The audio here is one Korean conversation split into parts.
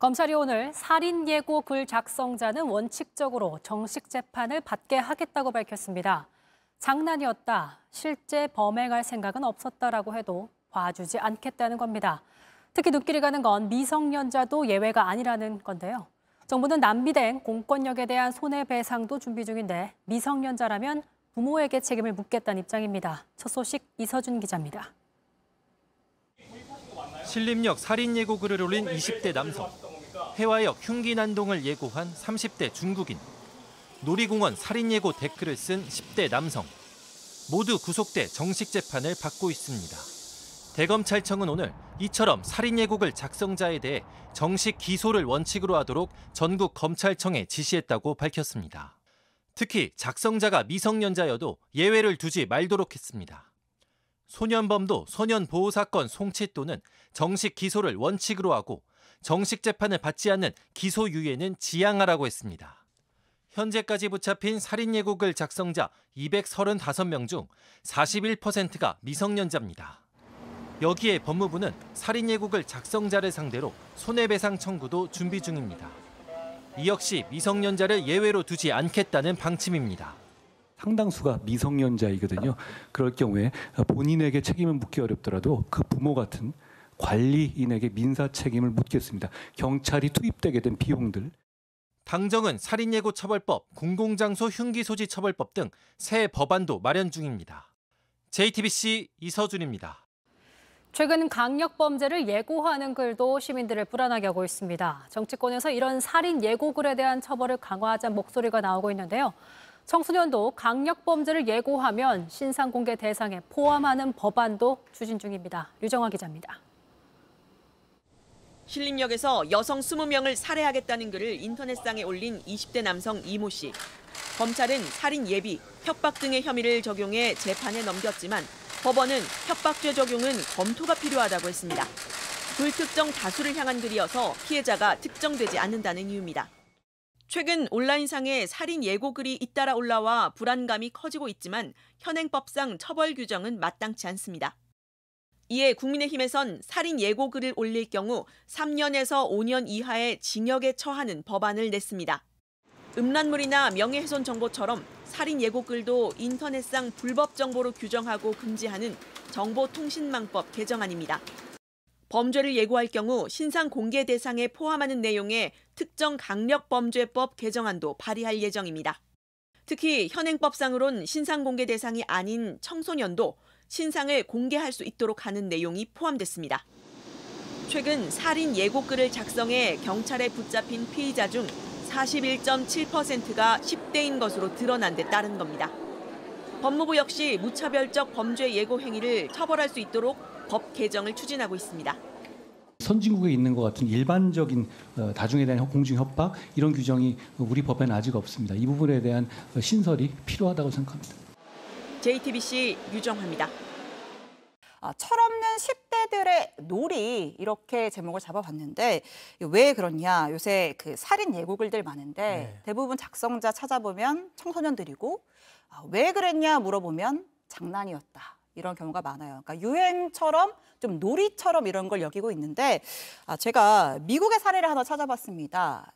검찰이 오늘 살인 예고 글 작성자는 원칙적으로 정식 재판을 받게 하겠다고 밝혔습니다. 장난이었다, 실제 범행할 생각은 없었다라고 해도 봐주지 않겠다는 겁니다. 특히 눈길이 가는 건 미성년자도 예외가 아니라는 건데요. 정부는 낭비된 공권력에 대한 손해배상도 준비 중인데 미성년자라면 부모에게 책임을 묻겠다는 입장입니다. 첫 소식 이서준 기자입니다. 신림역 살인 예고 글을 올린 20대 남성, 해화역 흉기 난동을 예고한 30대 중국인, 놀이공원 살인 예고 댓글을 쓴 10대 남성, 모두 구속돼 정식 재판을 받고 있습니다. 대검찰청은 오늘 이처럼 살인 예고글 작성자에 대해 정식 기소를 원칙으로 하도록 전국 검찰청에 지시했다고 밝혔습니다. 특히 작성자가 미성년자여도 예외를 두지 말도록 했습니다. 소년범도 소년보호사건 송치 또는 정식 기소를 원칙으로 하고 정식 재판을 받지 않는 기소유예는 지양하라고 했습니다. 현재까지 붙잡힌 살인 예고글 작성자 235명 중 41%가 미성년자입니다. 여기에 법무부는 살인 예고글 작성자를 상대로 손해배상 청구도 준비 중입니다. 이 역시 미성년자를 예외로 두지 않겠다는 방침입니다. 상당수가 미성년자이거든요. 그럴 경우에 본인에게 책임을 묻기 어렵더라도 그 부모 같은 관리인에게 민사 책임을 묻겠습니다. 경찰이 투입되게 된 비용들. 당정은 살인예고처벌법, 공공장소 흉기소지처벌법 등 새 법안도 마련 중입니다. JTBC 이서준입니다. 최근 강력범죄를 예고하는 글도 시민들을 불안하게 하고 있습니다. 정치권에서 이런 살인 예고글에 대한 처벌을 강화하자는 목소리가 나오고 있는데요. 청소년도 강력범죄를 예고하면 신상공개 대상에 포함하는 법안도 추진 중입니다. 류정화 기자입니다. 신림역에서 여성 20명을 살해하겠다는 글을 인터넷상에 올린 20대 남성 이모 씨. 검찰은 살인 예비, 협박 등의 혐의를 적용해 재판에 넘겼지만 법원은 협박죄 적용은 검토가 필요하다고 했습니다. 불특정 다수를 향한 글이어서 피해자가 특정되지 않는다는 이유입니다. 최근 온라인상에 살인 예고 글이 잇따라 올라와 불안감이 커지고 있지만 현행법상 처벌 규정은 마땅치 않습니다. 이에 국민의힘에선 살인 예고 글을 올릴 경우 3년에서 5년 이하의 징역에 처하는 법안을 냈습니다. 음란물이나 명예훼손 정보처럼 살인 예고 글도 인터넷상 불법 정보로 규정하고 금지하는 정보통신망법 개정안입니다. 범죄를 예고할 경우 신상 공개 대상에 포함하는 내용의 특정 강력범죄법 개정안도 발의할 예정입니다. 특히 현행법상으론 신상 공개 대상이 아닌 청소년도 신상을 공개할 수 있도록 하는 내용이 포함됐습니다. 최근 살인 예고글을 작성해 경찰에 붙잡힌 피의자 중 41.7%가 10대인 것으로 드러난 데 따른 겁니다. 법무부 역시 무차별적 범죄 예고 행위를 처벌할 수 있도록 법 개정을 추진하고 있습니다. 선진국에 있는 것 같은 일반적인 다중에 대한 공중 협박 이런 규정이 우리 법에는 아직 없습니다. 이 부분에 대한 신설이 필요하다고 생각합니다. JTBC 유정화입니다. 철없는 10대들의 놀이 이렇게 제목을 잡아봤는데 왜 그러냐. 요새 그 살인 예고글들 많은데 대부분 작성자 찾아보면 청소년들이고 왜 그랬냐 물어보면 장난이었다. 이런 경우가 많아요. 그러니까 유행처럼 좀 놀이처럼 이런 걸 여기고 있는데 제가 미국의 사례를 하나 찾아봤습니다.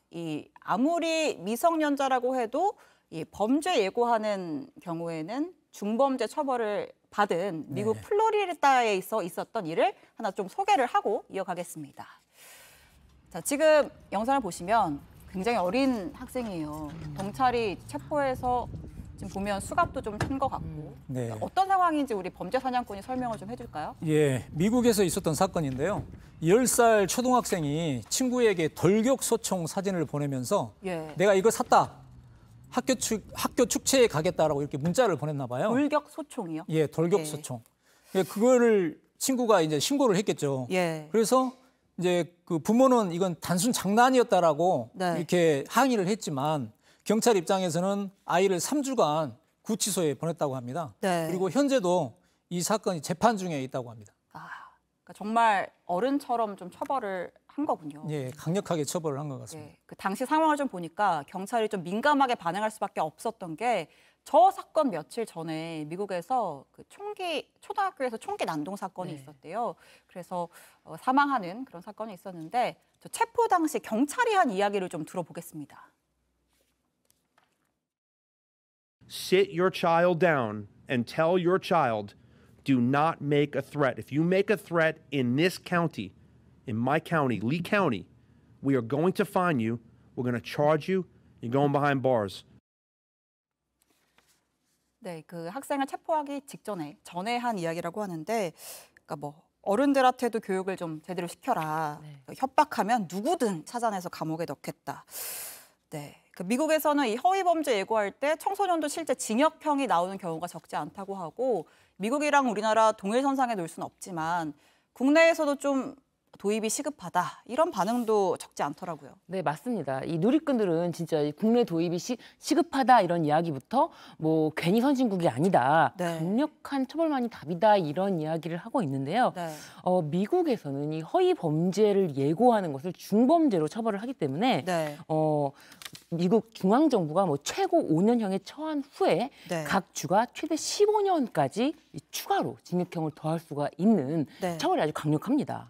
아무리 미성년자라고 해도 이 범죄 예고하는 경우에는 중범죄 처벌을 받은 미국 플로리다에 있었던 일을 하나 좀 소개를 하고 이어가겠습니다. 자, 지금 영상을 보시면 굉장히 어린 학생이에요. 경찰이 체포해서 지금 보면 수갑도 좀 찬 것 같고 어떤 상황인지 우리 범죄 사냥꾼이 설명을 좀 해줄까요? 예, 미국에서 있었던 사건인데요. 10살 초등학생이 친구에게 돌격소총 사진을 보내면서 내가 이거 샀다. 학교 축제에 가겠다라고 이렇게 문자를 보냈나 봐요. 돌격소총이요? 예, 돌격소총. 예, 그거를 친구가 이제 신고를 했겠죠. 그래서 이제 그 부모는 이건 단순 장난이었다라고 이렇게 항의를 했지만 경찰 입장에서는 아이를 3주간 구치소에 보냈다고 합니다. 그리고 현재도 이 사건이 재판 중에 있다고 합니다. 그러니까 정말 어른처럼 좀 처벌을 한 거군요. 예, 강력하게 처벌을 한 것 같습니다. 그 당시 상황을 좀 보니까 경찰이 좀 민감하게 반응할 수밖에 없었던 게 저 사건 며칠 전에 미국에서 그 초등학교에서 총기 난동 사건이 있었대요. 그래서 사망하는 그런 사건이 있었는데 체포 당시 경찰이 한 이야기를 좀 들어보겠습니다. Sit your child down and tell your child, do not make a threat. If you make a threat in this county, in my county, Lee County, we are going to find you. We're going to charge you. You're going behind bars. 네, 그 학생을 체포하기 전에 한 이야기라고 하는데, 그러니까 뭐 어른들한테도 교육을 좀 제대로 시켜라. 네. 협박하면 누구든 찾아내서 감옥에 넣겠다. 네, 그 미국에서는 이 허위 범죄 예고할 때 청소년도 실제 징역형이 나오는 경우가 적지 않다고 하고, 미국이랑 우리나라 동일선상에 놓을 수는 없지만 국내에서도 좀 도입이 시급하다 이런 반응도 적지 않더라고요. 네, 맞습니다. 이 누리꾼들은 진짜 국내 도입이 시급하다 이런 이야기부터 뭐 괜히 선진국이 아니다, 네. 강력한 처벌만이 답이다 이런 이야기를 하고 있는데요. 네. 미국에서는 이 허위 범죄를 예고하는 것을 중범죄로 처벌을 하기 때문에 네. 미국 중앙정부가 뭐 최고 5년형에 처한 후에 네. 각 주가 최대 15년까지 추가로 징역형을 더할 수가 있는 네. 처벌이 아주 강력합니다.